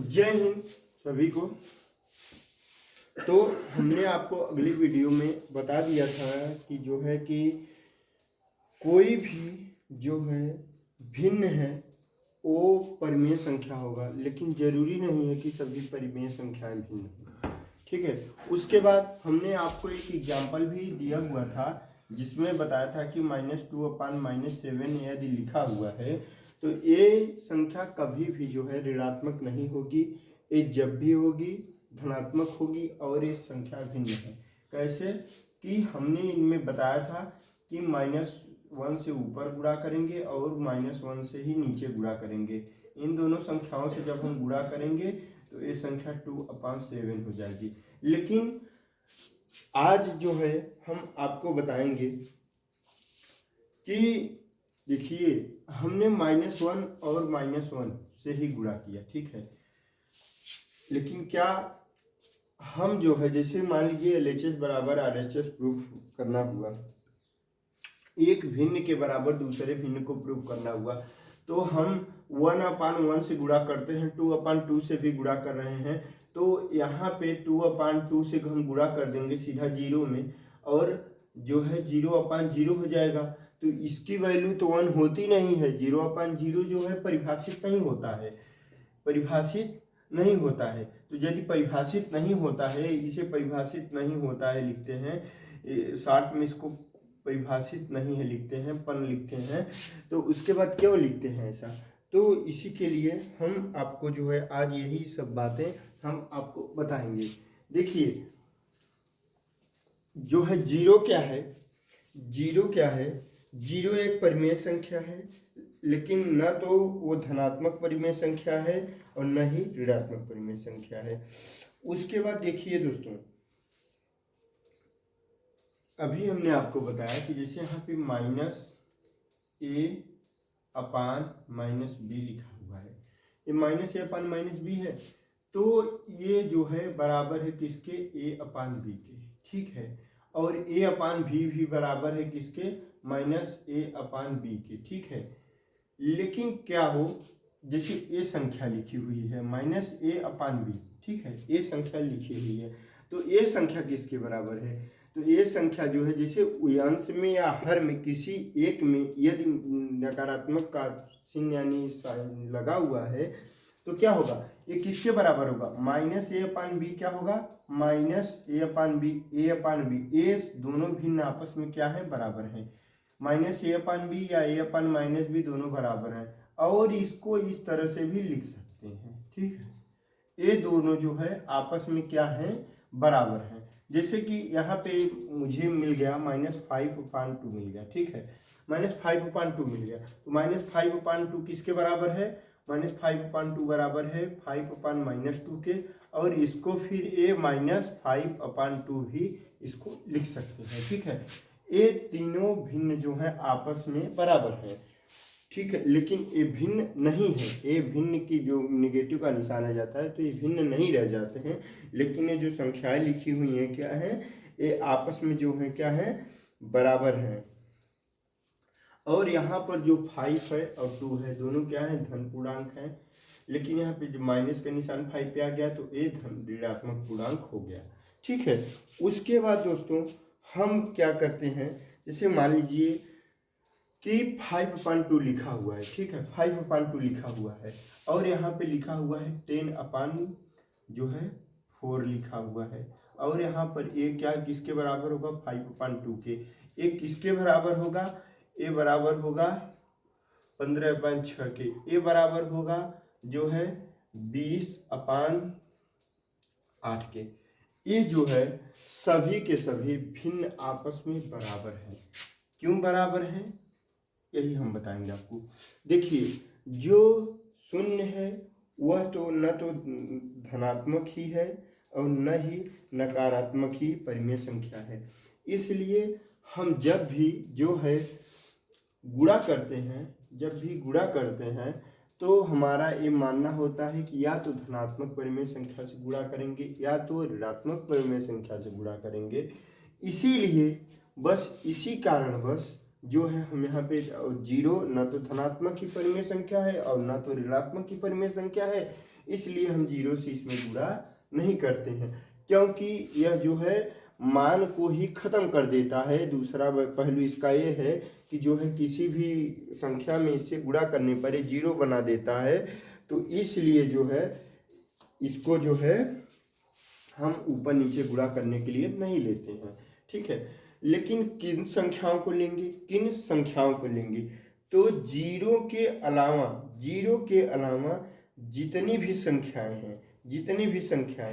जय हिंद सभी को। तो हमने आपको अगली वीडियो में बता दिया था कि जो है कि कोई भी जो है भिन्न है वो परिमेय संख्या होगा, लेकिन जरूरी नहीं है कि सभी परिमेय संख्याएं भिन्न हों। ठीक है। उसके बाद हमने आपको एक एग्जाम्पल भी दिया हुआ था जिसमें बताया था कि -2/-7 यदि लिखा हुआ है तो ये संख्या कभी भी जो है ऋणात्मक नहीं होगी। ये जब भी होगी धनात्मक होगी और ये संख्या भिन्न है। कैसे कि हमने इनमें बताया था कि -1 से ऊपर गुणा करेंगे और -1 से ही नीचे गुणा करेंगे। इन दोनों संख्याओं से जब हम गुणा करेंगे तो ये संख्या 2/7 हो जाएगी। लेकिन आज जो है हम आपको बताएंगे कि देखिए हमने -1 और -1 से ही गुणा किया, ठीक है। लेकिन क्या हम जो है जैसे मान लीजिए LHS बराबर RHS प्रूफ करना हुआ, एक भिन्न के बराबर दूसरे भिन्न को प्रूफ करना हुआ, तो हम 1/1 से गुणा करते हैं, 2/2 से भी गुणा कर रहे हैं, तो यहाँ पे 2/2 से हम गुणा कर देंगे सीधा 0 में और जो है 0/0 हो जाएगा। तो इसकी वैल्यू तो 1 होती नहीं है। 0/0 जो है परिभाषित नहीं होता है, परिभाषित नहीं होता है। तो यदि परिभाषित नहीं होता है, इसे परिभाषित नहीं होता है लिखते हैं, शॉर्ट में इसको परिभाषित नहीं है लिखते हैं, पन लिखते हैं। तो उसके बाद क्यों लिखते हैं ऐसा, तो इसी के लिए हम आपको जो है आज यही सब बातें हम आपको बताएंगे। देखिए जो है जीरो क्या है, जीरो क्या है, जीरो एक परिमेय संख्या है, लेकिन न तो वो धनात्मक परिमेय संख्या है और न ही ऋणात्मक परिमेय संख्या है। उसके बाद देखिए दोस्तों, अभी हमने आपको बताया कि जैसे यहाँ पे -a/-b लिखा हुआ है, ये -a/-b है, तो ये जो है बराबर है किसके, a/b के, ठीक है। और a/b भी बराबर है किसके, -a/b के, ठीक है। लेकिन क्या हो, जैसे ए संख्या लिखी हुई है -a/b, ठीक है, ए संख्या लिखी हुई है, तो ए संख्या किसके बराबर है, तो ये संख्या जो है जैसे अंश में या हर में किसी एक में यदि नकारात्मक का चिन्ह यानी साइन लगा हुआ है तो क्या होगा, ये किसके बराबर होगा, -a/b क्या होगा, -a/b, a/b, ए दोनों भिन्न आपस में क्या है, बराबर है। -a/b या a/-b दोनों बराबर हैं और इसको इस तरह से भी लिख सकते हैं, ठीक है। ये दोनों जो है आपस में क्या है, बराबर हैं। जैसे कि यहाँ पे मुझे मिल गया -5/2 मिल गया, ठीक है, -5/2 मिल गया, तो -5/2 किसके बराबर है, -5/2 बराबर है 5/-2 के, और इसको फिर a -5/2 भी इसको लिख सकते हैं, ठीक है। ये तीनों भिन्न जो है आपस में बराबर है, ठीक है। लेकिन ये भिन्न नहीं है, ये भिन्न की जो निगेटिव का निशान आ जाता है तो ये भिन्न नहीं रह जाते हैं, लेकिन ये जो संख्याएं लिखी हुई हैं क्या है, ये आपस में जो है क्या है, बराबर हैं। और यहाँ पर जो 5 है और 2 है दोनों क्या है, धन पूर्णांक है, लेकिन यहाँ पे जो माइनस का निशान 5 पे आ गया तो ये धन ऋणात्मक पूर्णांक हो गया, ठीक है। उसके बाद दोस्तों हम क्या करते हैं, जैसे मान लीजिए कि 5/2 लिखा हुआ है, ठीक है, 5/2 लिखा हुआ है और यहाँ पे लिखा हुआ है 10/4 लिखा हुआ है, और यहाँ पर ये क्या किसके बराबर होगा, 5/2 के। ये किसके बराबर होगा, ये बराबर होगा 15/6 के, ये बराबर होगा जो है 20/8 के। ये जो है सभी के सभी भिन्न आपस में बराबर हैं। क्यों बराबर हैं, यही हम बताएंगे आपको। देखिए जो शून्य है वह तो न तो धनात्मक ही है और न ही नकारात्मक ही परिमेय संख्या है, इसलिए हम जब भी जो है गुणा करते हैं, जब भी गुणा करते हैं तो हमारा ये मानना होता है कि या तो धनात्मक परिमेय संख्या से गुणा करेंगे या तो ऋणात्मक परिमेय संख्या से गुणा करेंगे। इसीलिए बस इसी कारणवश जो है हम यहाँ पे जीरो न तो धनात्मक की परिमेय संख्या है और न तो ऋणात्मक की परिमेय संख्या है, इसलिए हम 0 से इसमें गुणा नहीं करते हैं, क्योंकि यह जो है मान को ही खत्म कर देता है। दूसरा पहलू इसका ये है कि जो है किसी भी संख्या में इससे गुणा करने पर ये 0 बना देता है, तो इसलिए जो है इसको जो है हम ऊपर नीचे गुणा करने के लिए नहीं लेते हैं, ठीक है। लेकिन किन संख्याओं को लेंगे, किन संख्याओं को लेंगे, तो 0 के अलावा जितनी भी संख्याएं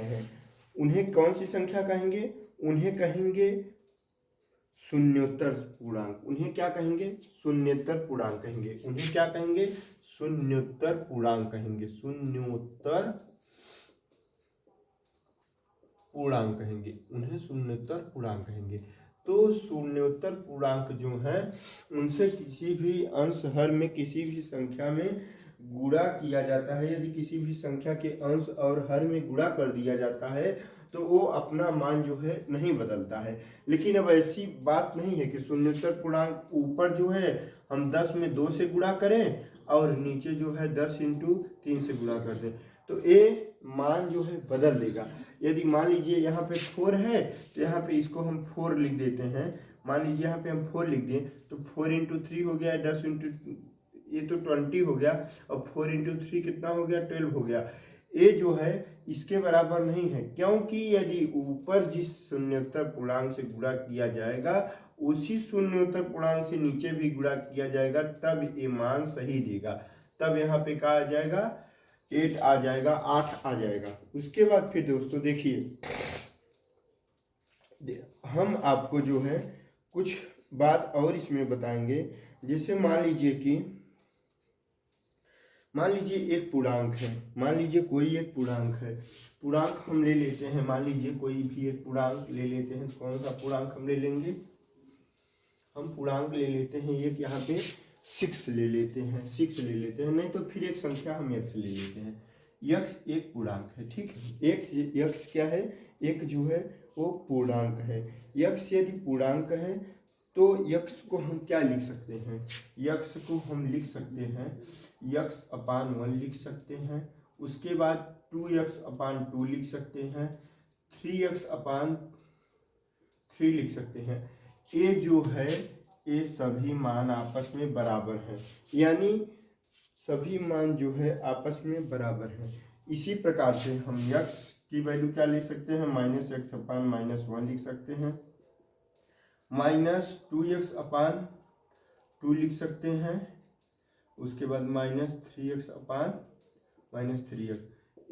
हैं उन्हें कौन सी संख्या कहेंगे, उन्हें कहेंगे शून्योत्तर पूर्णांक। उन्हें क्या कहेंगे, शून्योत्तर पूर्णांक कहेंगे। उन्हें क्या कहेंगे, शून्योत्तर पूर्णांक कहेंगे, शून्योत्तर पूर्णांक कहेंगे, उन्हें शून्योत्तर पूर्णांक कहेंगे। तो शून्योत्तर पूर्णांक जो है उनसे किसी भी अंश हर में किसी भी संख्या में गुणा किया जाता है। यदि किसी भी संख्या के अंश और हर में गुणा कर दिया जाता है तो वो अपना मान जो है नहीं बदलता है। लेकिन अब ऐसी बात नहीं है कि शून्योत्तर पूर्णांक ऊपर जो है हम 10 में 2 से गुणा करें और नीचे जो है 10 × 3 से गुणा कर दें, तो ये मान जो है बदल देगा। यदि मान लीजिए यहाँ पे 4 है तो यहाँ पे इसको हम 4 लिख देते हैं। मान लीजिए यहाँ पे हम 4 लिख दें तो 4 × 3 हो गया 10 ये तो 20 हो गया, और 4 × 3 कितना हो गया 12 हो गया। ये जो है इसके बराबर नहीं है, क्योंकि यदि ऊपर जिस शून्योत्तर पूर्णांक से गुणा किया जाएगा उसी शून्योत्तर पूर्णांक से नीचे भी गुणा किया जाएगा, तब ये मान सही देगा। तब यहाँ पे क्या आ जाएगा, 8 आ जाएगा, 8 आ जाएगा। उसके बाद फिर दोस्तों देखिए, हम आपको जो है कुछ बात और इसमें बताएंगे। जैसे मान लीजिए एक पूर्णांक है, मान लीजिए कोई एक पूर्णांक है, पूर्णांक हम ले लेते हैं। मान लीजिए कोई भी एक पूर्णांक ले लेते हैं। कौन सा पूर्णांक हम ले लेंगे, हम पूर्णांक ले लेते हैं एक, यहाँ पे 6 ले लेते हैं, 6 ले लेते हैं, नहीं तो फिर एक संख्या हम x ले लेते हैं। x एक पूर्णांक है, ठीक है। एक x क्या है, एक जो है वो पूर्णांक है। x यदि पूर्णांक है तो x को हम क्या लिख सकते हैं, x को हम लिख सकते हैं x/1 लिख सकते हैं। उसके बाद 2x/2 लिख सकते हैं, 3x/3 लिख सकते हैं। ये जो है ये सभी मान आपस में बराबर हैं, यानी सभी मान जो है आपस में बराबर हैं। इसी प्रकार से हम x की वैल्यू क्या लिख सकते हैं, -x/-1 लिख सकते हैं, -2x/2 लिख सकते हैं। उसके बाद -3x/-3x,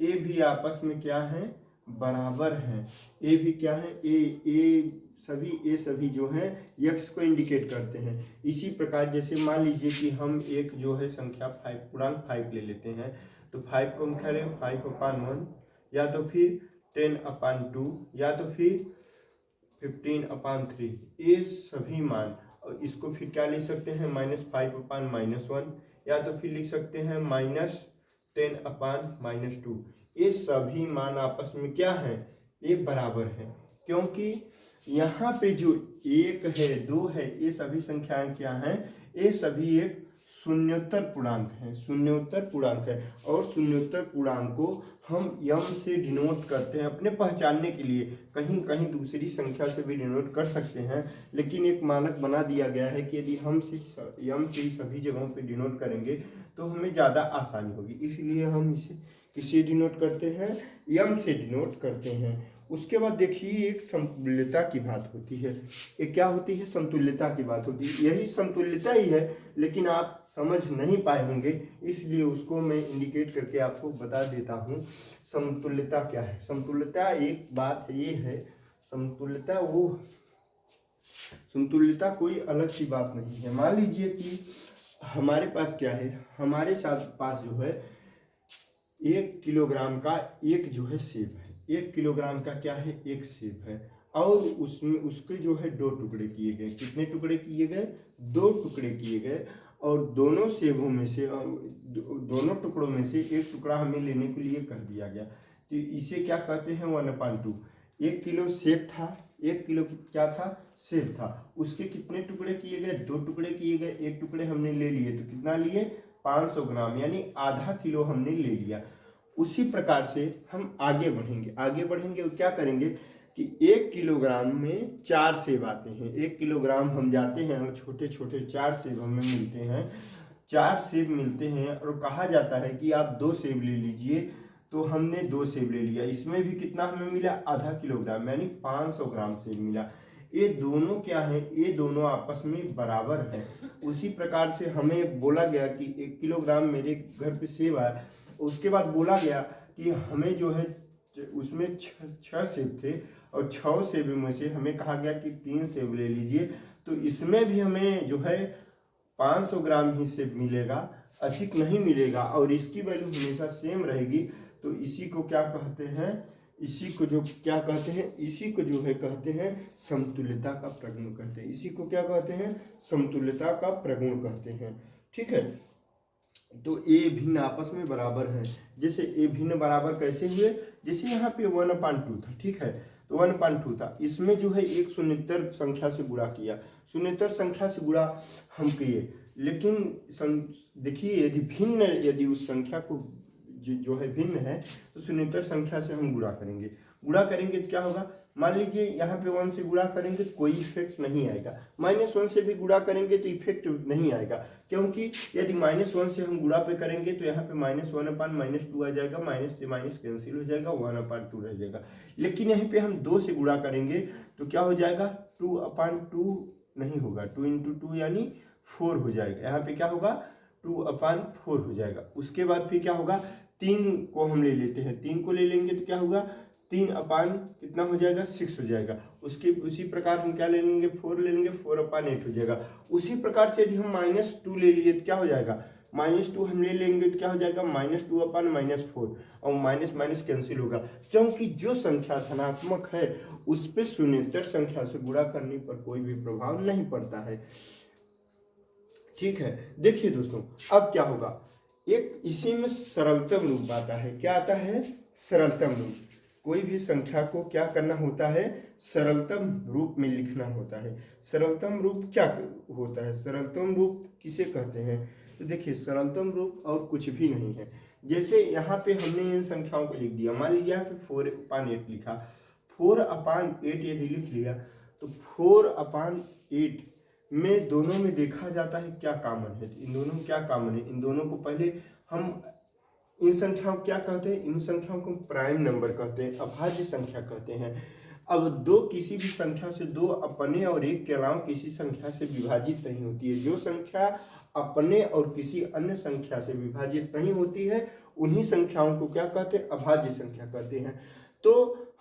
ये भी आपस में क्या है, बराबर हैं। ये भी क्या है, ये सभी जो हैं x को इंडिकेट करते हैं। इसी प्रकार जैसे मान लीजिए कि हम एक जो है संख्या 5 पूर्णांक 5 ले लेते हैं, तो 5 को हम क्या लें 5/1, या तो फिर 10/2, या तो फिर 15/3। ये सभी मान, और इसको फिर क्या लिख सकते हैं -5/-1, या तो फिर लिख सकते हैं -10/-2। ये सभी मान आपस में क्या है, ये बराबर हैं, क्योंकि यहाँ पे जो 1 है 2 है ये सभी संख्याएं क्या हैं, ये सभी एक शून्योत्तर पूर्णांक है, शून्योत्तर पूर्णांक है। और शून्योत्तर पूर्णांक को हम यम से डिनोट करते हैं अपने पहचानने के लिए। कहीं कहीं दूसरी संख्या से भी डिनोट कर सकते हैं, लेकिन एक मानक बना दिया गया है कि यदि हम यम से सभी जगहों पे डिनोट करेंगे तो हमें ज़्यादा आसानी होगी, इसलिए हम इसे किससे डिनोट करते हैं, यम से डिनोट करते हैं। उसके बाद देखिए एक समतुल्यता की बात होती है। ये क्या होती है, समतुल्यता की बात होती है। यही समतुल्यता ही है, लेकिन आप समझ नहीं पाए होंगे, इसलिए उसको मैं इंडिकेट करके आपको बता देता हूँ। समतुल्यता क्या है, समतुल्यता एक बात ये है, समतुल्यता कोई अलग सी बात नहीं है। मान लीजिए कि हमारे पास क्या है, हमारे पास जो है 1 किलोग्राम का एक जो है सेब है, 1 किलोग्राम का क्या है, एक सेब है, और उसमें उसके जो है 2 टुकड़े किए गए। कितने टुकड़े किए गए, 2 टुकड़े किए गए, और दोनों सेबों में से दोनों टुकड़ों में से एक टुकड़ा हमें लेने के लिए कह दिया गया, तो इसे क्या कहते हैं 1/2। 1 किलो सेब था, 1 किलो क्या था, सेब था, उसके कितने टुकड़े किए गए, 2 टुकड़े किए गए। एक टुकड़े हमने ले लिए तो कितना लिए, 500 ग्राम, यानी आधा किलो हमने ले लिया। उसी प्रकार से हम आगे बढ़ेंगे और क्या करेंगे कि 1 किलोग्राम में 4 सेब आते हैं। 1 किलोग्राम हम जाते हैं और छोटे छोटे 4 सेब हमें मिलते हैं। 4 सेब मिलते हैं और कहा जाता है कि आप 2 सेब ले लीजिए, तो हमने 2 सेब ले लिया। इसमें भी कितना हमें मिला, आधा किलोग्राम, यानी 500 ग्राम सेब मिला। ये दोनों क्या है, ये दोनों आपस में बराबर है। उसी प्रकार से हमें बोला गया कि 1 किलोग्राम मेरे घर पे सेब आया, उसके बाद बोला गया कि हमें जो है उसमें 6 सेब थे और 6 सेब में से हमें कहा गया कि 3 सेब ले लीजिए, तो इसमें भी हमें जो है 500 ग्राम ही सेब मिलेगा, अधिक नहीं मिलेगा और इसकी वैल्यू हमेशा सेम रहेगी। तो इसी को क्या कहते हैं, इसी को जो क्या कहते हैं, इसी को जो है कहते हैं समतुल्यता का प्रगुण कहते हैं। इसी को क्या कहते हैं, समतुल्यता का प्रगुण कहते हैं। ठीक है, तो ए भिन्न आपस में बराबर हैं। जैसे ए भिन्न बराबर कैसे हुए, जैसे यहाँ पे 1/2 था, ठीक है, तो 1/2 था, इसमें जो है एक शून्येतर संख्या से गुणा किया, शून्येतर संख्या से गुणा हम किए, लेकिन देखिए यदि उस संख्या को जो है भिन्न है तो शून्येतर संख्या से हम गुणा करेंगे तो क्या होगा, मान लीजिए यहाँ पे 1 से गुणा करेंगे तो कोई इफेक्ट नहीं आएगा, -1 से भी गुणा करेंगे तो इफेक्ट नहीं आएगा, क्योंकि यदि -1 से हम गुणा पे करेंगे तो यहाँ पे -1/-2 आ जाएगा, माइनस से माइनस कैंसिल हो जाएगा, 1/2 रह जाएगा। लेकिन यहाँ पे हम 2 से गुणा करेंगे तो क्या हो जाएगा, 2/2 नहीं होगा, 2 × 2 यानी 4 हो जाएगा। यहाँ पे क्या होगा, 2/4 हो जाएगा। उसके बाद फिर क्या होगा, 3 को हम ले लेते हैं, 3 को ले लेंगे तो क्या होगा, 3 अपान कितना हो जाएगा, 6 हो जाएगा। उसी प्रकार हम क्या ले लेंगे, 4 ले लेंगे, 4/8 हो जाएगा। उसी प्रकार से यदि हम -2 ले लिए तो क्या हो जाएगा, -2 हम ले लेंगे तो क्या हो जाएगा, -2/-4 और माइनस माइनस कैंसिल होगा, क्योंकि जो संख्या धनात्मक है उस पर शून्येतर संख्या से गुणा करने पर कोई भी प्रभाव नहीं पड़ता है। ठीक है, देखिए दोस्तों अब क्या होगा, एक इसी में सरलतम रूप आता है। क्या आता है, सरलतम रूप। कोई भी संख्या को क्या करना होता है, सरलतम रूप में लिखना होता है। सरलतम रूप क्या होता है, सरलतम रूप किसे कहते हैं, तो देखिए सरलतम रूप और कुछ भी नहीं है। जैसे यहाँ पे हमने इन संख्याओं को लिख दिया, मान लीजिए यहाँ पे 4/8 लिखा, 4/8 यदि लिख लिया तो 4/8 में दोनों में देखा जाता है क्या कॉमन है, इन दोनों में क्या कॉमन है, इन दोनों को पहले हम इन संख्याओं क्या कहते हैं, इन संख्याओं को प्राइम नंबर कहते हैं, अभाज्य संख्या कहते हैं। अब दो किसी भी संख्या से दो अपने और एक के अलावा किसी संख्या से विभाजित नहीं होती है। जो संख्या अपने और किसी अन्य संख्या से विभाजित नहीं होती है उन्हीं संख्याओं को क्या कहते हैं, अभाज्य संख्या कहते हैं। तो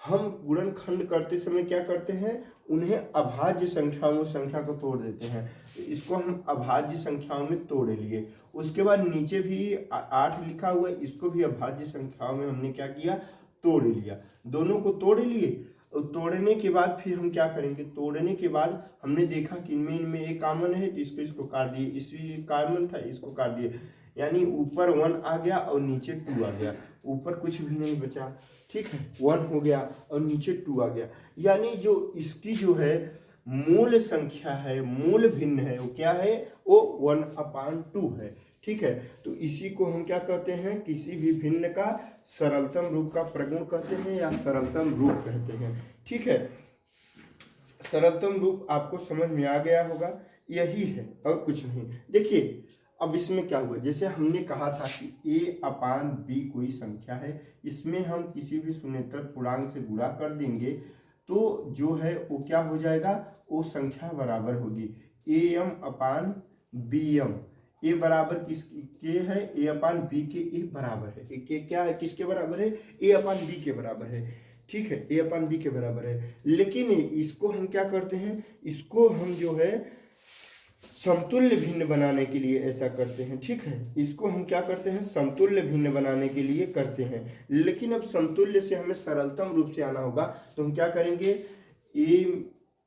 हम गुणनखंड करते समय क्या करते हैं, उन्हें अभाज्य संख्याओं संख्या को तोड़ देते हैं। इसको हम अभाज्य संख्याओं में तोड़ लिए। उसके बाद नीचे भी 8 लिखा हुआ है, इसको भी अभाज्य संख्याओं में हमने क्या किया, तोड़ लिया। दोनों को तोड़ लिए और तोड़ने के बाद फिर हम क्या करेंगे, तोड़ने के बाद हमने देखा कि इनमें एक कॉमन है तो इसको काट दिए, इसमें कॉमन था इसको काट दिए, यानी ऊपर 1 आ गया और नीचे 2 आ गया, ऊपर कुछ भी नहीं बचा। ठीक है, 1 हो गया और नीचे 2 आ गया, यानी जो इसकी जो है मूल संख्या है, मूल भिन्न है, वो क्या है, वो 1/2 है। ठीक है, तो इसी को हम क्या कहते हैं, किसी भी भिन्न का सरलतम रूप का प्रगुण कहते हैं या सरलतम रूप कहते हैं। ठीक है, सरलतम रूप आपको समझ में आ गया होगा, यही है और कुछ नहीं। देखिए अब इसमें क्या हुआ, जैसे हमने कहा था कि a/b कोई संख्या है, इसमें हम किसी भी शून्येतर पूर्णांक से गुणा कर देंगे तो जो है वो क्या हो जाएगा, वो संख्या बराबर होगी am/bm। ए बराबर किसके है, a/b के ए बराबर है, के क्या है, किसके बराबर है, a/b के बराबर है। ठीक है, a/b के बराबर है। लेकिन इसको हम क्या करते हैं, इसको हम जो है समतुल्य भिन्न बनाने के लिए ऐसा करते हैं। ठीक है, इसको हम क्या करते हैं, समतुल्य भिन्न बनाने के लिए करते हैं। लेकिन अब समतुल्य से हमें सरलतम रूप से आना होगा तो हम क्या करेंगे,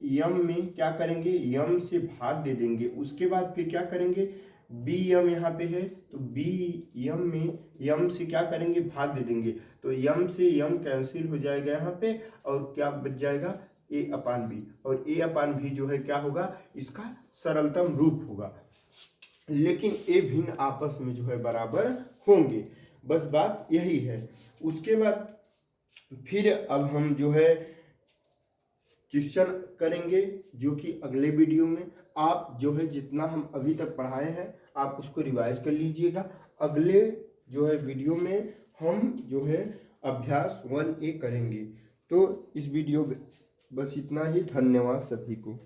यम में क्या करेंगे, यम से भाग दे देंगे। उसके बाद फिर क्या करेंगे, बी यम यहाँ पे है तो बी यम में यम से क्या करेंगे, भाग दे देंगे, तो यम से यम कैंसिल हो जाएगा यहाँ पे और क्या बच जाएगा, a/b, और a/b जो है क्या होगा, इसका सरलतम रूप होगा। लेकिन ए भिन्न आपस में जो है बराबर होंगे। बस बात यही है। उसके बाद फिर अब हम जो है क्वेश्चन करेंगे, जो कि अगले वीडियो में आप जो है जितना हम अभी तक पढ़ाए हैं आप उसको रिवाइज कर लीजिएगा। अगले जो है वीडियो में हम जो है अभ्यास 1A करेंगे। तो इस वीडियो में बस इतना ही। धन्यवाद सभी को।